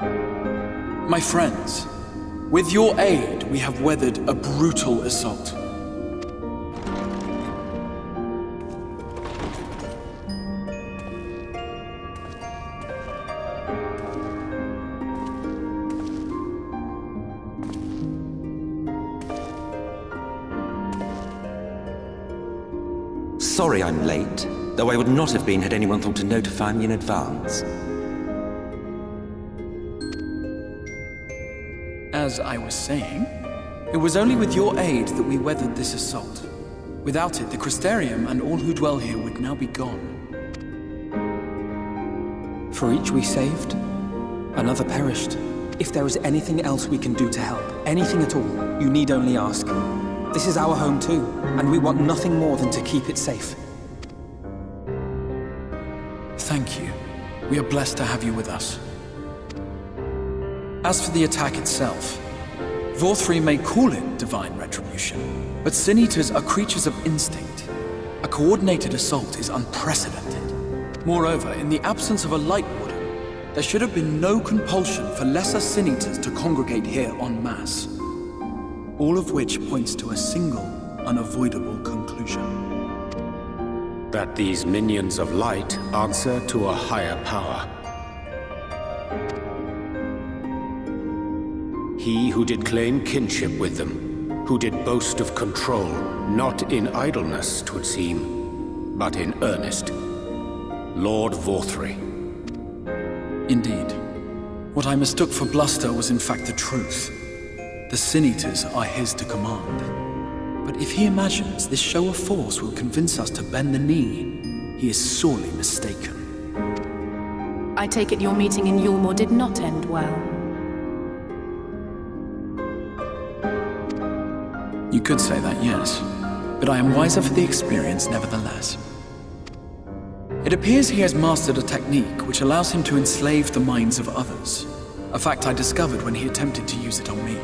My friends, with your aid, we have weathered a brutal assault. Sorry I'm late, though I would not have been had anyone thought to notify me in advance. As I was saying, it was only with your aid that we weathered this assault. Without it, the Crystarium and all who dwell here would now be gone. For each we saved, another perished. If there is anything else we can do to help, anything at all, you need only ask. This is our home too, and we want nothing more than to keep it safe. Thank you. We are blessed to have you with us. As for the attack itself, Vorthri may call it divine retribution, but Sin Eaters are creatures of instinct. A coordinated assault is unprecedented. Moreover, in the absence of a Light Warden, there should have been no compulsion for lesser Sin Eaters to congregate here en masse. All of which points to a single, unavoidable conclusion. That these minions of light answer to a higher power. He who did claim kinship with them, who did boast of control, not in idleness, 'twould seem, but in earnest. Lord Vorthri. Indeed. What I mistook for bluster was in fact the truth. The Sin Eaters are his to command. But if he imagines this show of force will convince us to bend the knee, he is sorely mistaken. I take it your meeting in Yulmore did not end well. You could say that, yes. But I am wiser for the experience nevertheless. It appears he has mastered a technique which allows him to enslave the minds of others. A fact I discovered when he attempted to use it on me.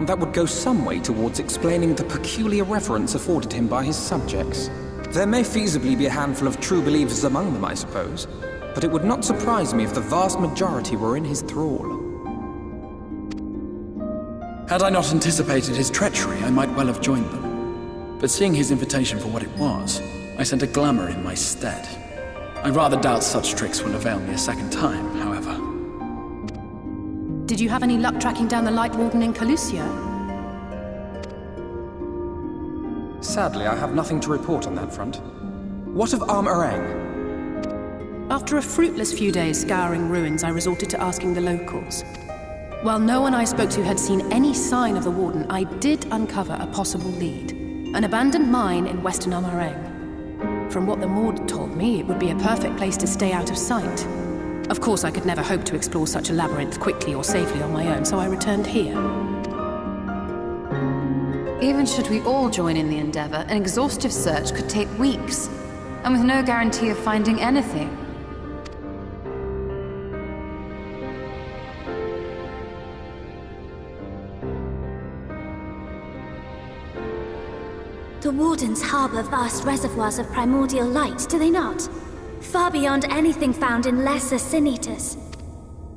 That would go some way towards explaining the peculiar reverence afforded him by his subjects. There may feasibly be a handful of true believers among them, I suppose, but it would not surprise me if the vast majority were in his thrall. Had I not anticipated his treachery, I might well have joined them. But seeing his invitation for what it was, I sent a glamour in my stead. I rather doubt such tricks will avail me a second time, however. Did you have any luck tracking down the Light Warden in Calusia? Sadly, I have nothing to report on that front. What of Armorang? After a fruitless few days scouring ruins, I resorted to asking the locals. While no one I spoke to had seen any sign of the Warden, I did uncover a possible lead. An abandoned mine in western Armorang. From what the Maud told me, it would be a perfect place to stay out of sight. Of course, I could never hope to explore such a labyrinth quickly or safely on my own, so I returned here. Even should we all join in the endeavor, an exhaustive search could take weeks, and with no guarantee of finding anything. The Wardens harbor vast reservoirs of primordial light, do they not? Far beyond anything found in lesser Sin Eaters.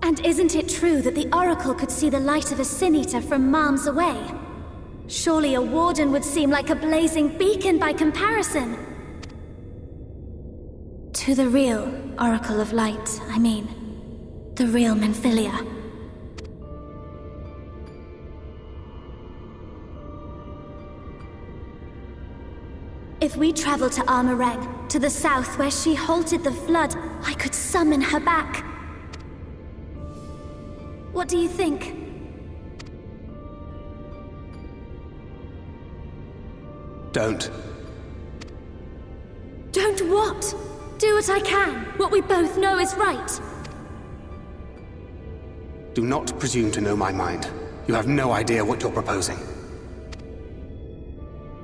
And isn't it true that the Oracle could see the light of a Sin Eater from miles away? Surely a Warden would seem like a blazing beacon by comparison. To the real Oracle of Light, I mean. The real Menphilia. If we travel to Armorang, to the south where she halted the flood, I could summon her back. What do you think? Don't. Don't what? Do what I can. What we both know is right. Do not presume to know my mind. You have no idea what you're proposing.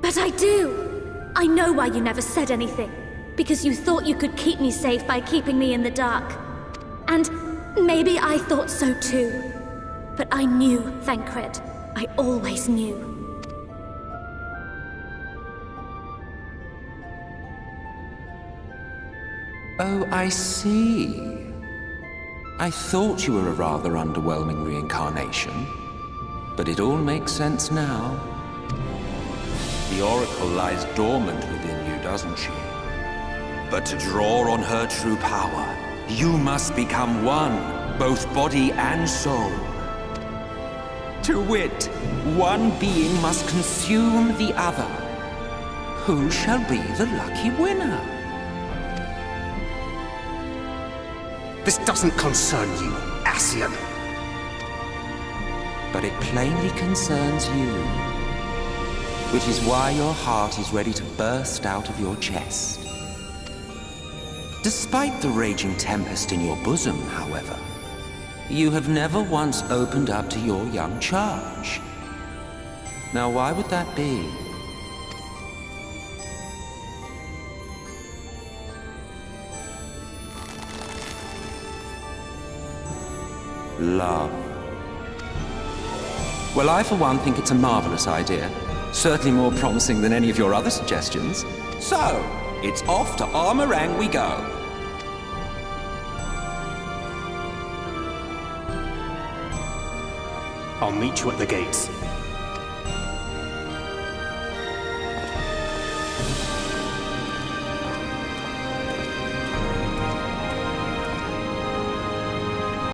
But I do! I know why you never said anything. Because you thought you could keep me safe by keeping me in the dark. And maybe I thought so too. But I knew, Thancred. I always knew. Oh, I see. I thought you were a rather underwhelming reincarnation, but it all makes sense now. The Oracle lies dormant within you, doesn't she? But to draw on her true power, you must become one, both body and soul. To wit, one being must consume the other. Who shall be the lucky winner? This doesn't concern you, Ascian. But it plainly concerns you. Which is why your heart is ready to burst out of your chest. Despite the raging tempest in your bosom, however, you have never once opened up to your young charge. Now, why would that be? Love. Well, I for one think it's a marvelous idea. Certainly more promising than any of your other suggestions. So, it's off to Armorang we go. I'll meet you at the gates.